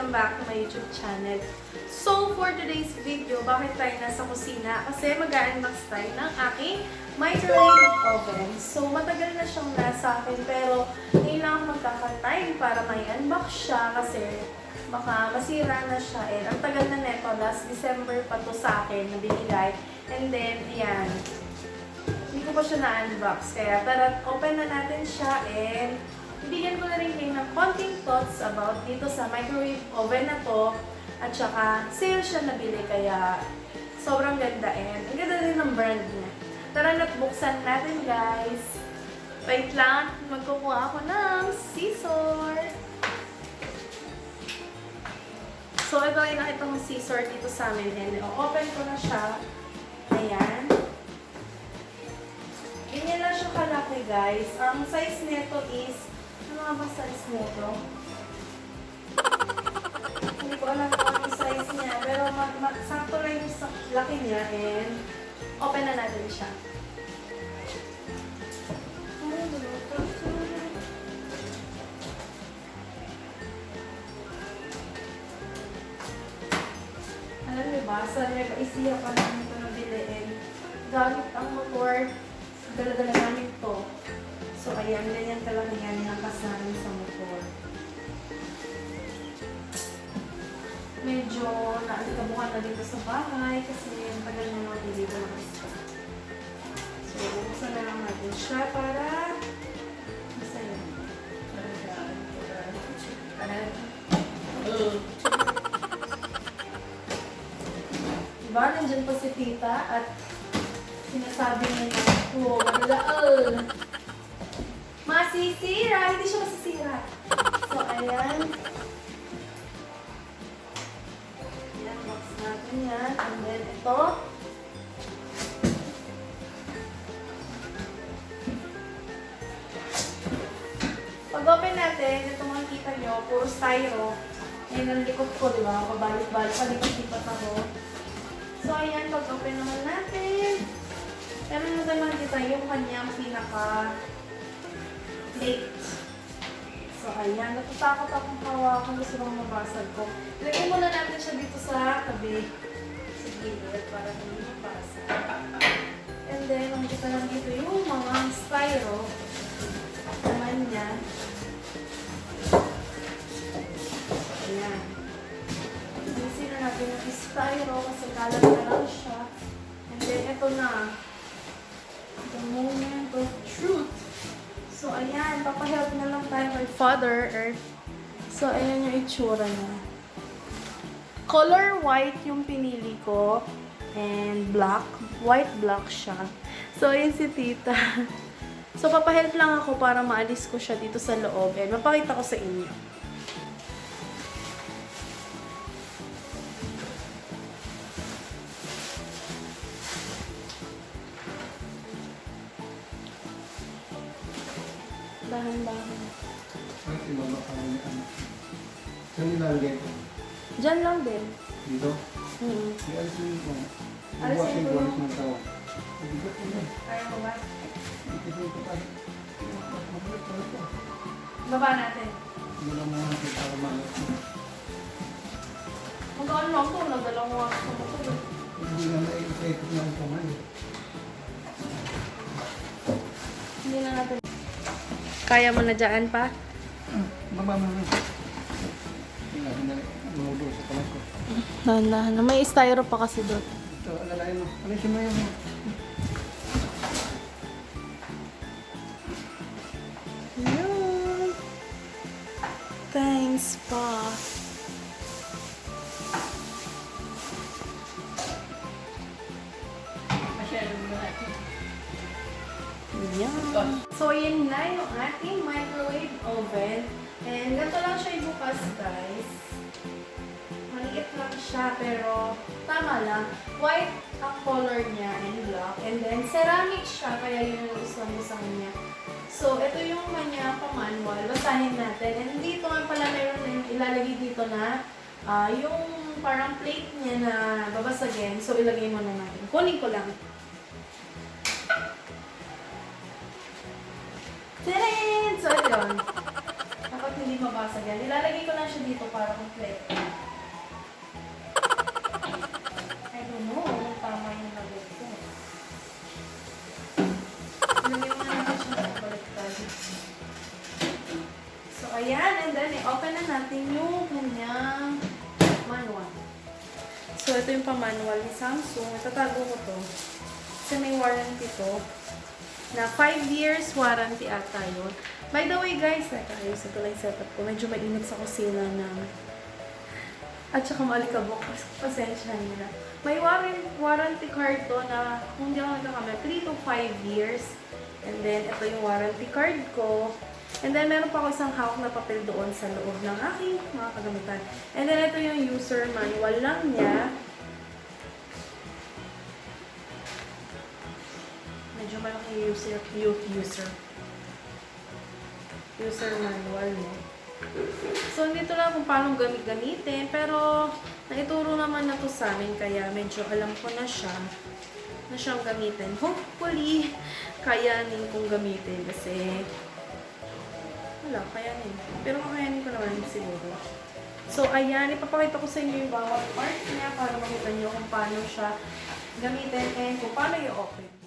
Welcome back to my YouTube channel. So, for today's video, bakit tayo nasa kusina? Kasi mag-unbox tayo ng aking microwave oven. So, matagal na siyang nasa akin, pero ngayon lang ako magkaka-time para may unbox siya kasi baka masira na siya. And ang tagal na neto, last December pa to sa akin na binigay. And then, ayan. Hindi ko pa siya na-unbox. Kaya tara, open na natin siya and bibigyan ko na rin kayo ng konting thoughts about dito sa microwave oven na to. At saka, sale siya nabili kaya sobrang ganda and ang ganda rin ng brand niya. Tara na't buksan natin guys. Wait lang, magkukuha ako ng scissor. So, ito ay nakita mong scissor dito sa amin and open ko na siya. Ayan. Ganyan lang siya kalaki guys. Ang size nito is, ano nga ba size nito? Hindi ko alam kung ano yung size niya, pero sakto lang yung laki niya and open na natin siya. Alam niyo ba, sa Nueva Ecija pa namin ito nabili and gamit ang motor, dala-dala namin ito. So, ayan, ganyan talaga yan nakas namin sa motor. Medyo naalikabuhan na dito sa bahay kasi tagal na natin dito na-stock. So, buksan na lang natin siya para masaya. Diba, nandyan pa si tita at sinasabi niya na, oh, malaal. Masisira! Hindi siya masisira. So, ayan. Ayan, box natin yan. And then, ito. Pag-open natin, ito makikita nyo, puro styro. Ayan ang likod ko, di ba? Pabalik-balik, palikot-lipat ako. So, ayan, pag-open naman natin. Pero naman makikita yung kanyang pinaka-plate. So, ayan. Natatakot akong hawakan. Gusto kong mabasag ko. Ilagay muna natin siya dito sa tabi. Sa gilid para hindi mabasag. And then, makikita lang dito yung mga styro. Naman niya. Ayan. Alisin na natin yung styro kasi kalat na lang siya. And then, ito na. The moment of truth. So, ayan. Papahelp na lang tayo kay Father Earth. So, ayan yung itsura niya. Color white yung pinili ko. And black. White black siya. So, ayan si tita. So, papahelp lang ako para maalis ko siya dito sa loob. And mapakita ko sa inyo. Dahan-dahan. Ay, ibaba ka rin ano. Saan nilalagay ito? Diyan lang din. Dito? Alisin ko. Alisin ko yung ng tawag. Ibigat ko na. Ayaw mo ba? Ibigat ko pa. Mabulit pa ito. Baba natin. Hindi lang mga natin para malat. Magkaan lang ito. Nagdalawang mga sa motor. Hindi na naikot na ang kamay. Hindi na natin. Kaya mo na dyan pa? Mama. Hindi. Mamudo sa kamay ko. Dahan-dahan. May styro pa kasi doon. Ito, alalain mo. Alisin mo yan. Yun. Thanks pa. Yan. So, yun na yung ating microwave oven. And ganito lang siya ibukas, guys. Maliit lang siya, pero tama lang. White ang color niya and black. And then, ceramic siya, kaya yun ang gusto mo sa kanya. So, ito yung kanya pang-manual. Basahin natin. And dito nga pala mayroon ilalagay dito na yung parang plate niya na babasagin. So, ilagay mo na natin. Kunin ko lang. Tadaan! So, ito yun. Dapat hindi mabasag yan. Nilalagay ko lang siya dito para complete. I don't know kung tama yung lagay ko. Ilagay mo na natin siya na baliktad. So, ayan. And then, i-open na natin yung kanyang manual. So, ito yung pa-manual ni Samsung. Itatago ko to. Kasi may warranty to. Na 5 years warranty ata yun. By the way, guys, ayusin ko lang yung setup ko. Medyo mainit sa kusina ng... At saka malikabok. Pasensya nila. May warranty card to na, kung hindi ako nagkakamali, 3 to 5 years. And then, ito yung warranty card ko. And then, meron pa ako isang hawak na papel doon sa loob ng aking mga kagamitan. And then, ito yung user manual lang niya. Medyo malaki user manual mo. So, dito lang kung paano gamitin. Pero, naituro naman na to sa amin. Kaya, medyo alam ko na siyang gamitin. Hopefully, kayanin kong gamitin. Kasi, wala, kayanin. Pero kakayanin ko naman siguro. So, ayan. Ipapakita ko sa inyo yung bawat part niya para makita nyo kung paano siya gamitin and kung paano i-open.